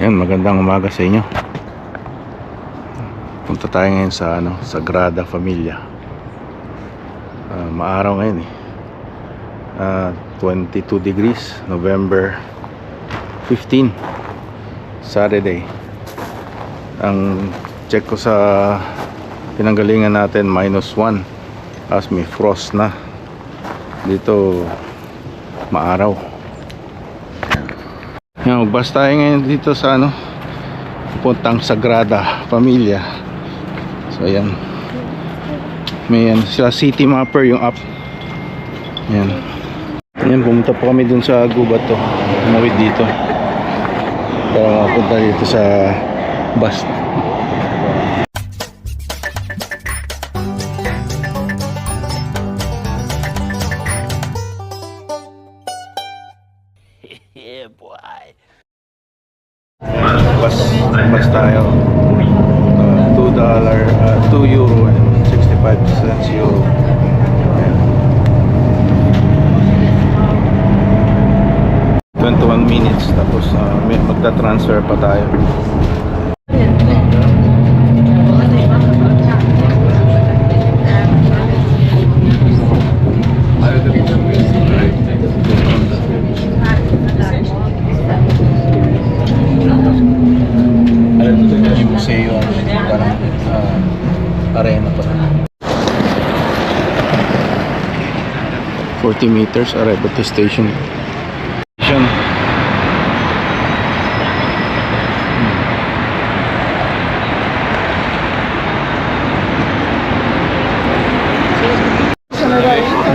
Yan, magandang umaga sa inyo. Punta tayo ngayon sa Sagrada Familia. Maaraw ngayon 22 degrees, November 15, Saturday. Ang check ko sa pinanggalingan natin, -1. Tapos may frost na. Dito maaraw. Yan, magbas tayo ngayon dito sa puntang Sagrada Familia. So ayan, may sila city mapper yung app. Yan, pumunta po kami dun sa gubat to, tumawid dito para mapunta dito sa bus. Yeah, boy. Bus tayo. €2 and 65 cents euro. Ayan. 21 minutes tapos magta-transfer pa tayo. Yung museo, parang arena pa. 40 meters, arrival to station.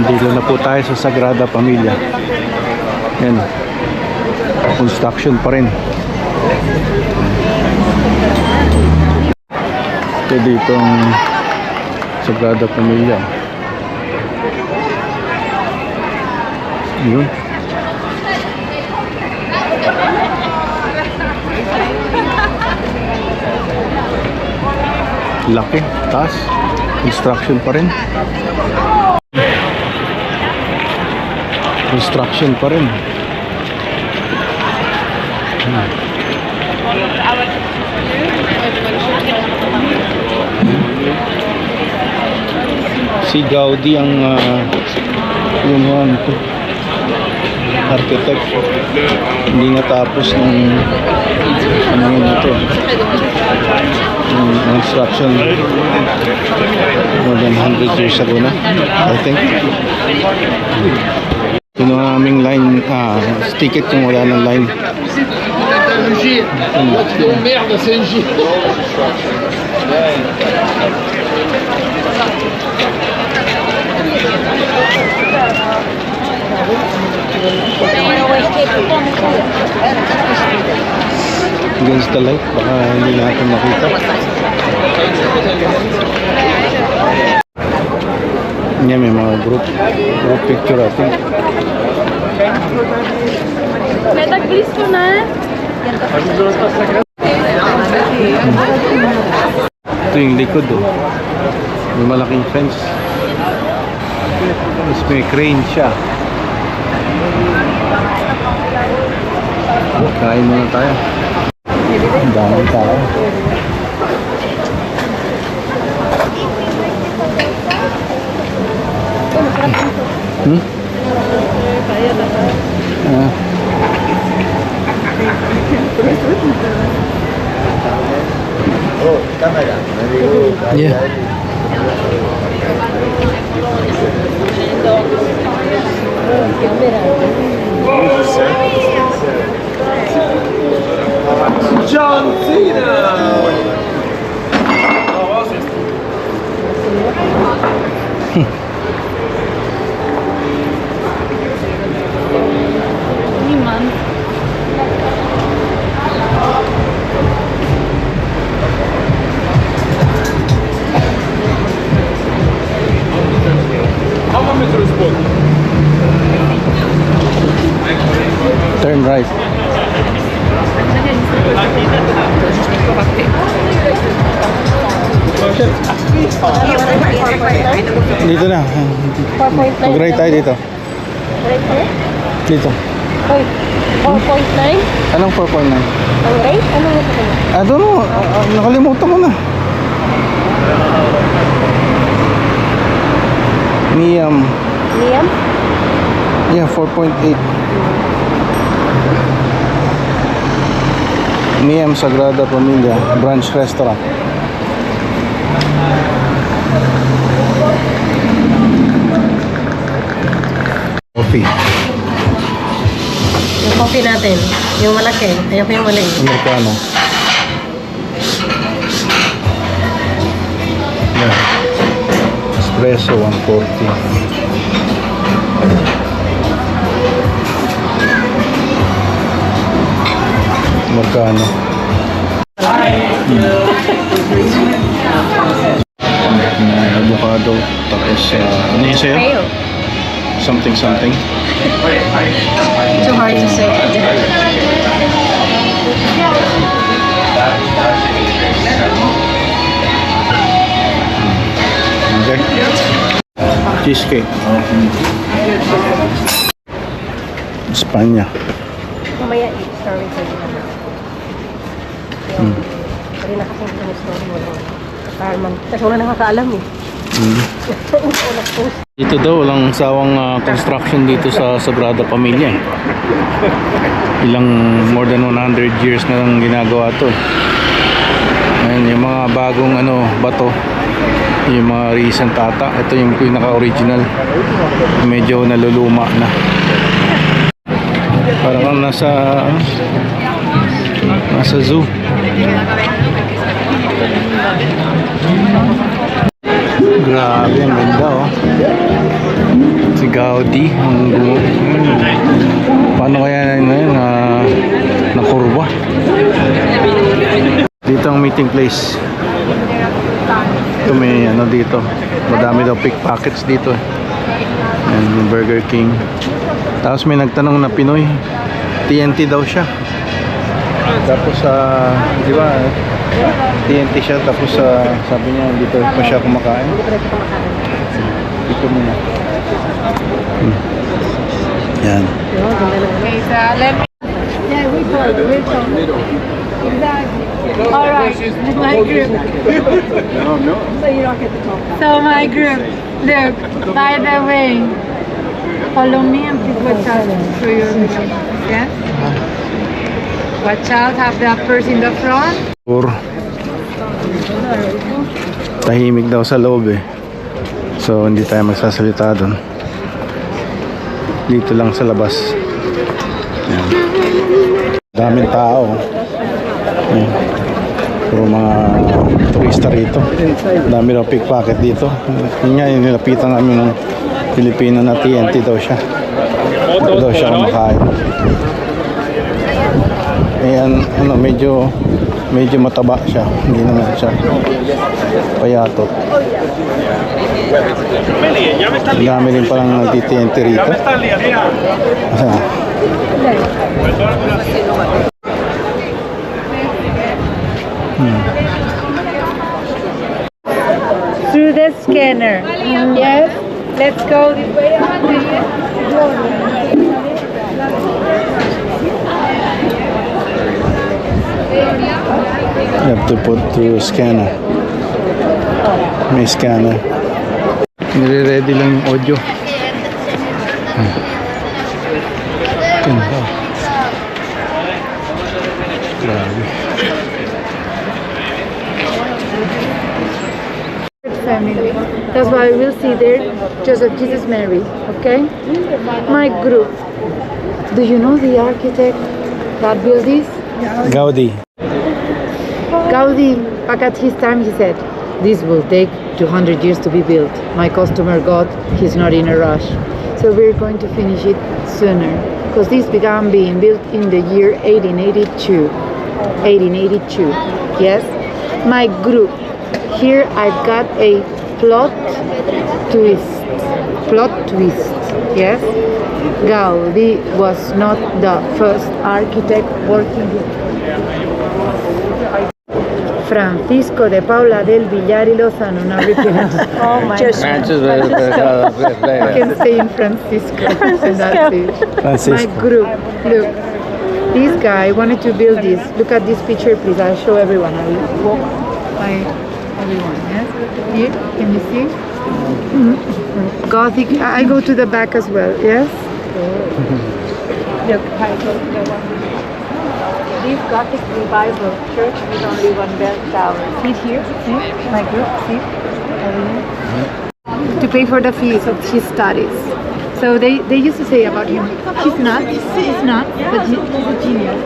Dito na po tayo sa Sagrada Familia. Yan, construction pa rin. Ito dito ang Sagrada Familia. Yun. Laki, taas. Construction pa rin. Construction pa rin. Si Gaudi ang yung architect. Hindi natapos ng ito, yung construction more than 100 years ago na, I think. Yung aming line, ticket yung wala ng line. Against the light, baka hindi natin makita. Yan, may mga group picture natin. May tag-blisko na. Ito yung likod may malaking fence. Tapos may crane siya. Kain muna tayo. Ang daming tao. Oh, camera. Yeah. John Cena. Niemand. Turn right. Dito na. Mag-right tayo dito. Dito. Oy. 4.9? Anong 4.9? Ang rate? Ano mo ito? I don't know. Nakalimutan ko na. Niam. Liam? Yeah, 4.8. Niam Sagrada Familia Brunch Restaurant. Coffee. Yung coffee natin, yung malaki. Ayoko yung maliit. Americano. Yeah. Espresso 140. Americano. Avocado. Tapos, ano yung sa'yo? Mayo. Something something. Too hard to say. Okay. Cheesecake. Espanya. Mamaya i-story ko yun. Yung, Pwede na kasing story mo lang. Kasi wala nakakaalam eh. Dito daw walang sawang construction dito sa Sagrada Familia. Ilang more than 100 years na lang ginagawa to. Ayan, yung mga bagong bato, yung mga recent ata. Ito yung pinaka-original. Medyo naluluma na. Parang kang nasa zoo. Grabe, ang ganda oh. Si Gaudi ang paano kaya na yun na kurba. Dito ang meeting place. Ito may dito. Madami daw pickpockets dito eh. And yung Burger King. Tapos may nagtanong na Pinoy. TNT daw siya. Tapos di ba TNT siya, tapos sabi niya dito pa siya kumakain. Dito muna. Yan. Okay, so let me... Yeah, we talk. Exactly. All right, my group. So you don't get to talk. So my group, look, by the way, follow me and please watch out for your video. Yes? Watch out, have that person in the front. Or tahimik daw sa loob eh. So hindi tayo magsasalita doon. Dito lang sa labas. Yan. Daming tao. Yan. Puro mga turista rito. Dami daw pickpocket dito. Yun nga, nilapitan namin ng Pilipino na TNT daw siya. Ito daw siya kumakain. Ayan, medyo mataba siya. Hindi naman siya payatot. Dami rin parang nagtitnt rito. Through the scanner. Yes. Let's go this way. You have to put through scanner. May scanner. Nire-ready lang yung audio. Ganda. Grabe. Family. That's why we'll see there Joseph, Jesus, Mary. Okay? My group. Do you know the architect that built this? Gaudi. Gaudi, back at his time, he said, this will take 200 years to be built. My customer got, he's not in a rush. So we're going to finish it sooner. Because this began being built in the year 1882. 1882. Yes? My group. Here I've got a plot twist. Plot twist. Yes? Gaudi was not the first architect working here. Francisco de Paula del Villar y Lozano. Now repeat. Oh my Just God. I can say in Francisco. And that's it. Francisco. My group. Look. This guy wanted to build this. Look at this picture, please. I'll show everyone. I'll walk by everyone. Yes. Here, can you see? Gothic. I go to the back as well. Yes. Look, I go to the one. This Gothic revival church with only one bell tower. See here? See? My group. See? Over here. To pay for the fees of his studies. So they used to say about him, he's not, but he's a genius.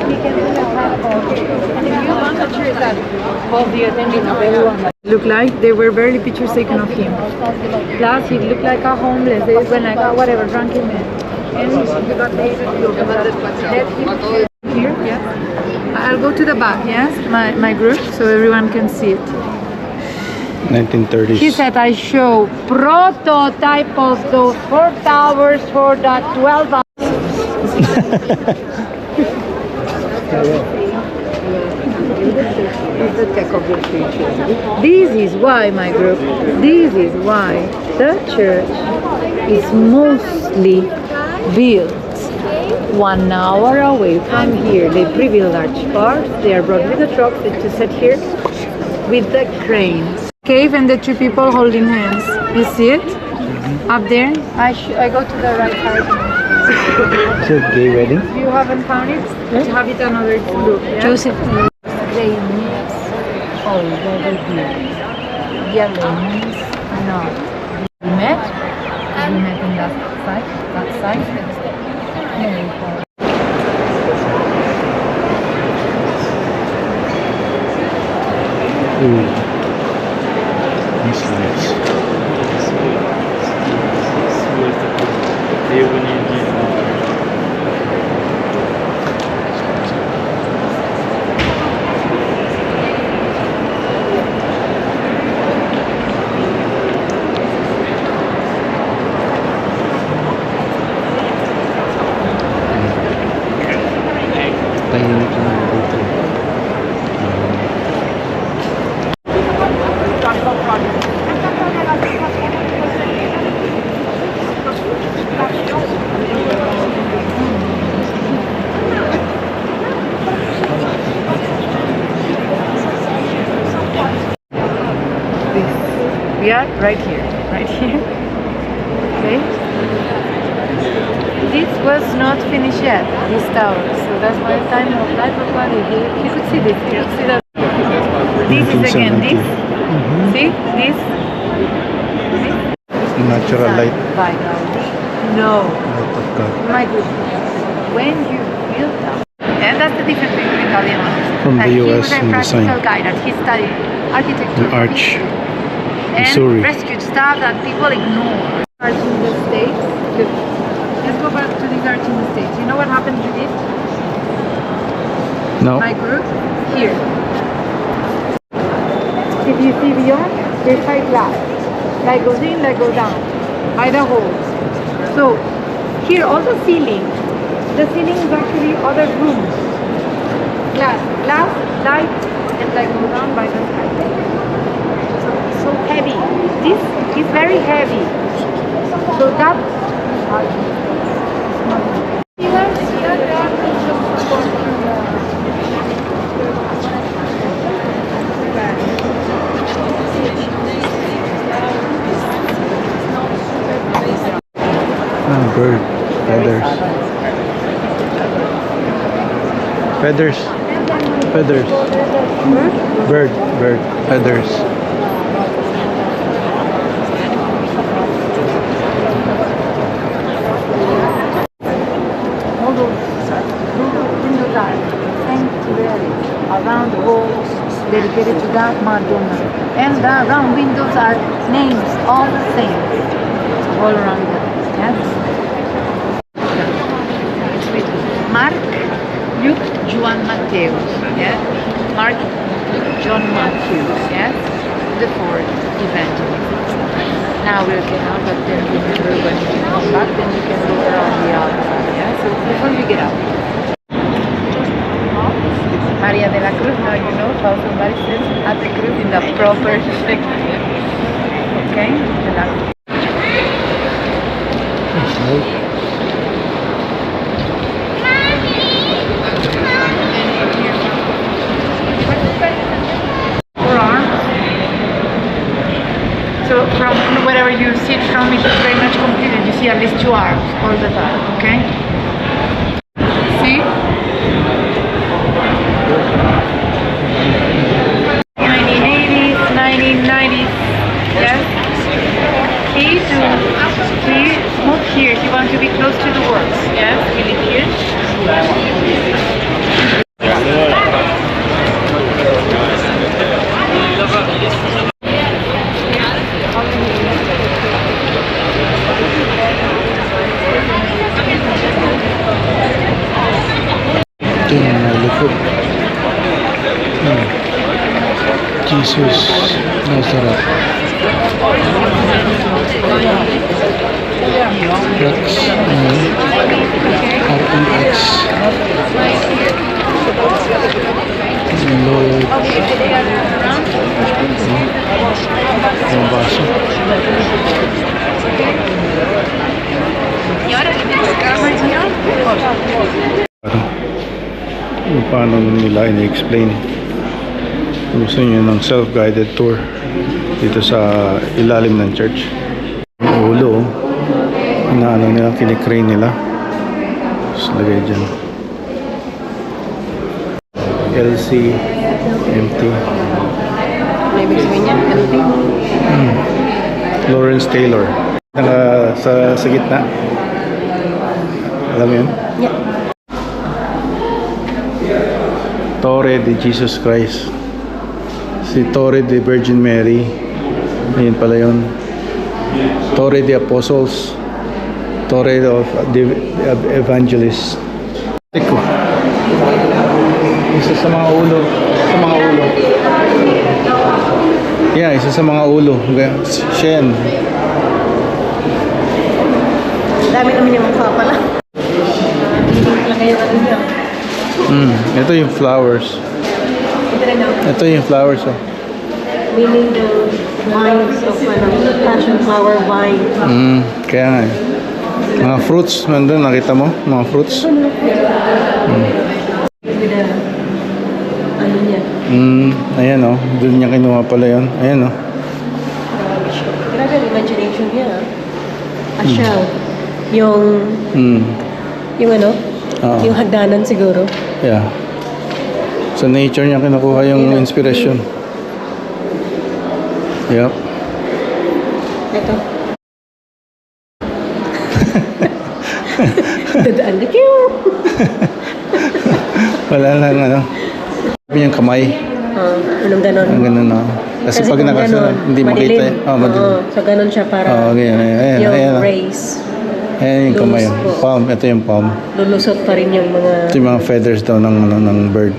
He can do that kind of and if you want a church that calls the attention of everyone. Looked like there were barely pictures taken of him. Plus he looked like a homeless. They went like, oh, whatever, drunken man. And we got here, yeah. I'll go to the back, yes, my group, so everyone can see it. 1930s. He said I show prototype of those 4 towers for the 12 hours. The tech of the future. This is why, my group, this is why the church is mostly built 1 hour away from here. They pre-build large parts, they are brought with the trucks to set here with the cranes. Cave and the 2 people holding hands. You see it? Up there? I go to the right side. Is it gay wedding? You haven't found it? Let's have it another look. Yeah? Joseph. They mix all over here. Yellow means no. We met in that side. Here we go. Ooh. These lights. We are right here. Okay. This was not finished yet, this tower. So that's why time of life of body. You could see this. You see that. This is again this. See this. Natural light. By Gaudi. No. Light of God. My goodness. When you build them, and that's the difference between Italian ones. From the He US was a and practical design. guy that he studied architecture. The arch. And Missouri. rescued stuff that people ignore. Arch in the States. Look. Let's go back to this arch in the States. You know what happened to this? No. My group? Here. If you see beyond, there's 5 glass. Light goes in, light goes down. By the holes. So, here all the ceiling is actually other rooms. Glass, light, and light go down by the side. So heavy. This is very heavy. So that Bird. Feathers. Bird. Feathers. all those windows are sanctuaries around the walls dedicated to that Madonna. And the round windows are names all the same. All around them. Yes? It's written Mark, Luke, John, Matthews. Yes? Mark, Luke, John, Matthews. Yes? The 4th evangelist. Now we'll get out, but then remember when we come back, then we can go around the outside. Yeah? So before we get out. Maria de la Cruz, now you know how somebody sits at the cruz in the proper shape. Okay? The last. see at least 2 arms all the time, okay? See? 1980s, 1990s. Yes? He moved here. He wants to be close to the works. Yes? We live here. Ito yung mga likod. Jesus Nazareth. Rex. REX. Lloyd. Yung baso. Paano nila ini-explain? Gusto nyo ng self-guided tour dito sa ilalim ng church. Yung ulo, na ano nila, kinikrane nila. Tapos lagay dyan. LC, empty. May ibig sabihin niya, empty. Lawrence Taylor. Sa gitna. Alam mo yun? Yeah. Torre de Jesus Christ. Si Torre de Virgin Mary. Ayun pala yun. Torre de Apostles. Torre of the Evangelists. Teko. Isa sa mga ulo. Sa mga ulo. Yeah, isa sa mga ulo. Shen. Dami naman yung mukha pala. Lang kayo ano niya. Ito yung flowers. Ito rin ako. Ito yung flowers. Oh. Meaning the vines of passion flower vine. Kaya nga. Mga fruits, nandun, nakita mo? Mga fruits. With the, ano niya. Ayan oh. Doon niya kinuha pala yun. Ayan oh. Grabe ang imagination niya. A shell. Yung ano? Oo. Yung hagdanan siguro. Yeah. Sa nature niya kinukuha yung inspiration. Yep. Ito. Dadaan na kiyo. Wala lang ano. Yung kamay. Anong ganon? Ang ganun oh. Kasi pag kung nakasara, ganon, hindi makita. Oh, madilim. So ganon siya para Ayan, ayan, yung ayan. rays. Ayan yung kamay. Lulusot. Palm. Ito yung palm. Lulusot pa rin yung mga... Ito yung mga feathers daw ng bird.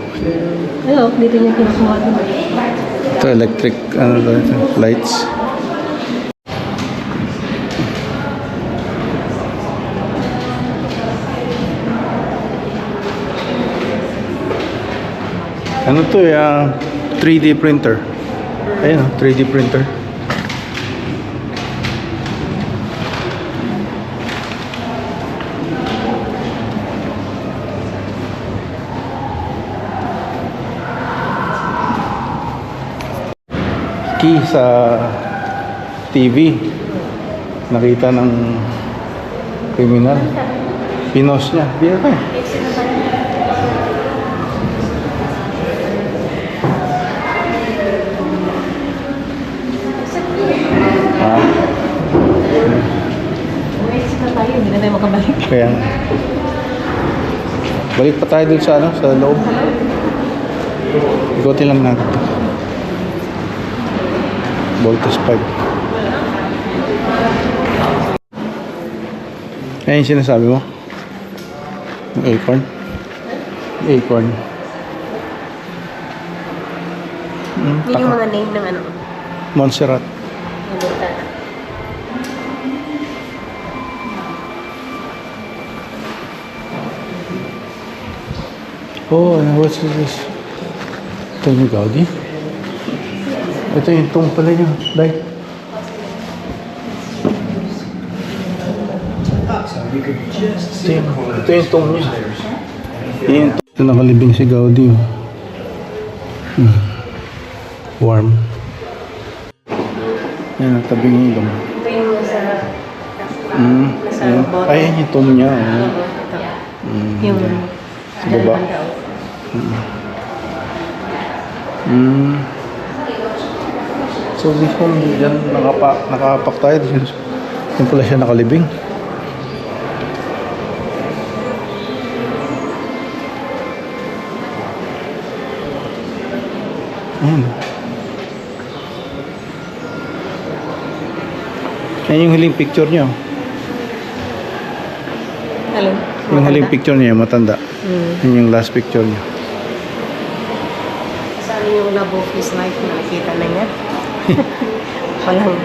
Hello, dito niya kinukuha ito. Ito electric lights. Ano to 3D printer. Ayun 3D printer. Key sa TV. Nakita ng kriminal. Pinos niya. Di ako eh. Hindi na tayo makabalik. Kaya balik pa tayo dun sa sa loob. Ikotin lang natin to. Voltage 5. Ayan yung sinasabi mo? Yung acorn? Acorn. Yun yung mga name ng ano. Montserrat. Yung bintana. Oh, what's this? Ito yung Gaudi? Ito yung tomb pala niya. Like. Ito yung tomb niya. Ito nakalibing si Gaudi. Warm. Yan ang tabing ng ilong. Ito yung sa Nasa Ayun. bottom. Ay, yung tomb niya. Oh. Ito. Mm, Yung sa baba. banda, Mm. So this one, dyan nakapak tayo. Dyan pala siya nakalibing. Ayan. Ayan yung huling picture niyo. Alin? Yung huling picture niya, matanda. Yun yung last picture niya. Saan yung love of his life? Nakikita na niya. Walang.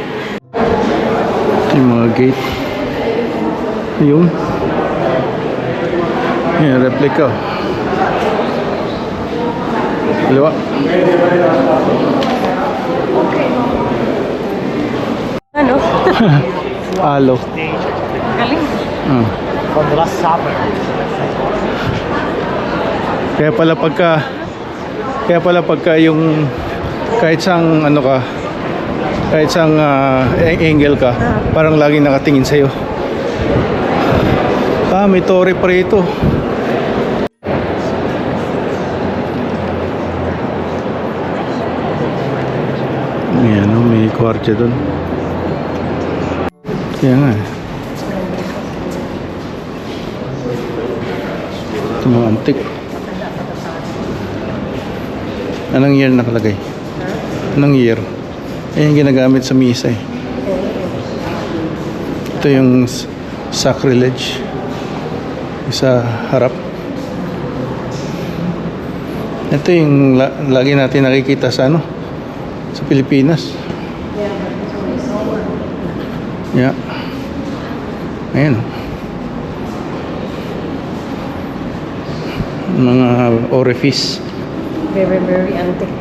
Yung mga gate. Yung replica. Kaliwa. Ano? Alo. Galing. From the last supper. Kaya pala pagka yung kahit sang ano ka, kahit sang angle ka, parang laging nakatingin sa'yo. May torre pa rito. Ayan, may kwartya doon. Kaya nga eh. Ito mga antik. Anong year nakalagay? Anong year? Yung ginagamit sa misa eh. Ito yung sacrilege. Sa harap. Ito yung lagi natin nakikita sa sa Pilipinas. Yeah. Ayan. Mga orifice. Very, very antique.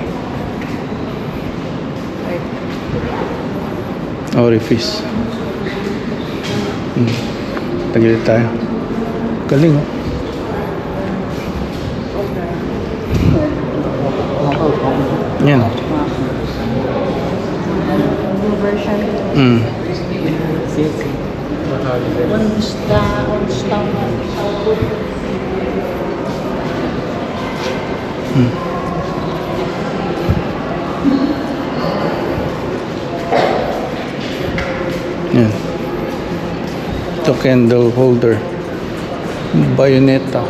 Orifice. Tagilid tayo. Galing oh. Yan. New version. Yan. Ito candle holder. Bayonetta.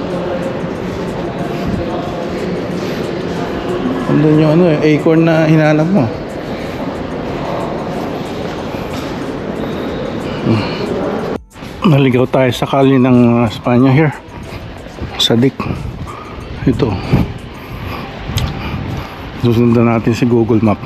Andun yung acorn na hinahanap mo. Naligaw tayo sa kali ng Espanya here. Sadik. Ito. Susundan natin si Google Map.